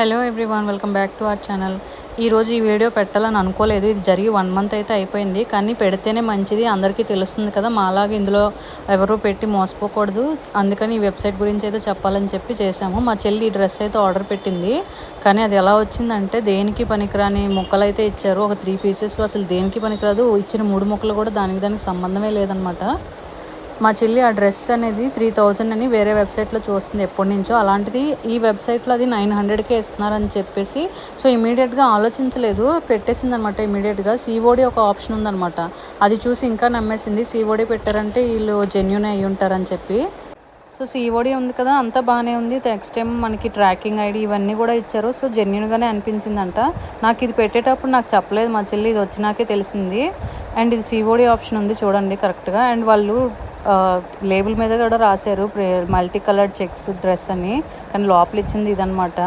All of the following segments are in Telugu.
Hello everyone, welcome back to our channel. ఈరోజు ఈ వీడియో పెట్టాలని అనుకోలేదు. ఇది జరిగి 1 మంత్ అయితే అయిపోయింది. కానీ పెడితేనే మంచిది, అందరికీ తెలుస్తుంది కదా. మాలాగా ఇందులో ఎవరు పెట్టి మోసపోకూడదు. అందుకని ఈ వెబ్సైట్ గురించి అయితే చెప్పాలని చెప్పి చేశాము. మా చెల్లి ఈ డ్రెస్ అయితే ఆర్డర్ పెట్టింది. కానీ అది ఎలా వచ్చిందంటే దేనికి పనికిరాని ముక్కలు అయితే ఇచ్చారు. ఒక 3 పీసెస్ అసలు దేనికి పనికిరాదు. ఇచ్చిన 3 ముక్కలు కూడా దానికి సంబంధమే లేదనమాట. మా చెల్లి ఆ డ్రెస్ అనేది 3000 అని వేరే వెబ్సైట్లో చూస్తుంది ఎప్పటి నుంచో. అలాంటిది ఈ వెబ్సైట్లో అది 900కే ఇస్తున్నారని చెప్పేసి సో ఇమీడియట్గా ఆలోచించలేదు, పెట్టేసింది అనమాట. ఇమీడియట్గా సిఓడి ఒక ఆప్షన్ ఉందన్నమాట. అది చూసి ఇంకా నమ్మేసింది. సిఓడి పెట్టారంటే వీళ్ళు జెన్యూన్ అయ్యి ఉంటారని చెప్పి. సో సిఓడి ఉంది కదా, అంతా బాగానే ఉంది. నెక్స్ట్ టైం మనకి ట్రాకింగ్ ఐడి ఇవన్నీ కూడా ఇచ్చారు. సో జెన్యూన్గానే అనిపించిందంట. నాకు ఇది పెట్టేటప్పుడు నాకు చెప్పలేదు మా చెల్లి, ఇది వచ్చినాకే తెలిసింది. అండ్ ఇది సిఓడి ఆప్షన్ ఉంది చూడండి కరెక్ట్గా. అండ్ వాళ్ళు లేబుల్ మీద కూడా రాశారు మల్టీ కలర్డ్ చెక్స్ డ్రెస్ అని, కానీ లోపల ఇచ్చింది ఇదనమాట.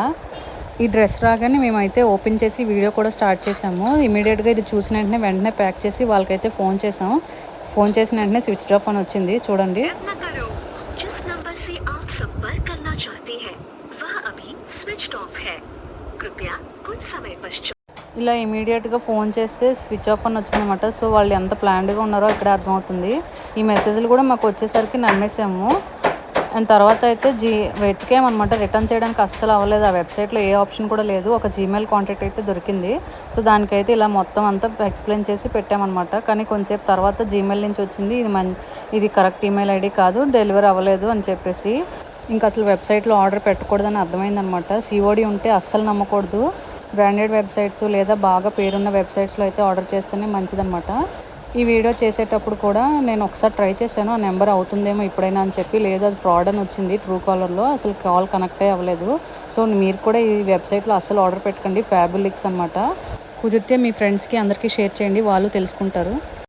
ఈ డ్రెస్ రాగానే మేమైతే ఓపెన్ చేసి వీడియో కూడా స్టార్ట్ చేసాము. ఇమీడియట్గా ఇది చూసిన వెంటనే ప్యాక్ చేసి వాళ్ళకైతే ఫోన్ చేసాము. ఫోన్ చేసిన వెంటనే స్విచ్ ఆఫ్ అని వచ్చింది చూడండి. ఇలా ఇమీడియట్గా ఫోన్ చేస్తే స్విచ్ ఆఫ్ అని వచ్చిందన్నమాట. సో వాళ్ళు ఎంత ప్లాన్డ్గా ఉన్నారో ఇక్కడ అర్థమవుతుంది. ఈ మెసేజ్లు కూడా మాకు వచ్చేసరికి నమ్మేసాము. అండ్ తర్వాత అయితే వెతికామన్నమాట. రిటర్న్ చేయడానికి అస్సలు అవ్వలేదు. ఆ వెబ్సైట్లో ఏ ఆప్షన్ కూడా లేదు. ఒక జీమెయిల్ కాంటాక్ట్ అయితే దొరికింది. సో దానికైతే ఇలా మొత్తం అంతా ఎక్స్ప్లెయిన్ చేసి పెట్టామన్నమాట. కానీ కొంచెంసేపు తర్వాత జీమెయిల్ నుంచి వచ్చింది, ఇది కరెక్ట్ ఈమెయిల్ ఐడి కాదు, డెలివరీ అవ్వలేదు అని చెప్పేసి. ఇంకా అసలు వెబ్సైట్లో ఆర్డర్ పెట్టకూడదని అర్థమైందనమాట. సిఓడి ఉంటే అస్సలు నమ్మకూడదు. బ్రాండెడ్ వెబ్సైట్స్ లేదా బాగా పేరున్న వెబ్సైట్స్లో అయితే ఆర్డర్ చేస్తేనే మంచిదన్నమాట. ఈ వీడియో చేసేటప్పుడు కూడా నేను ఒకసారి ట్రై చేశాను, ఆ నెంబర్ అవుతుందేమో ఇప్పుడైనా అని చెప్పి. లేదు, అది ఫ్రాడ్ అని వచ్చింది. ట్రూ కాలర్లో అసలు కాల్ కనెక్టే అవ్వలేదు. సో మీరు కూడా ఈ వెబ్సైట్లో అస్సలు ఆర్డర్ పెట్టకండి. ఫ్యాబులిక్స్ అనమాట. కుదిరితే మీ ఫ్రెండ్స్కి అందరికీ షేర్ చేయండి, వాళ్ళు తెలుసుకుంటారు.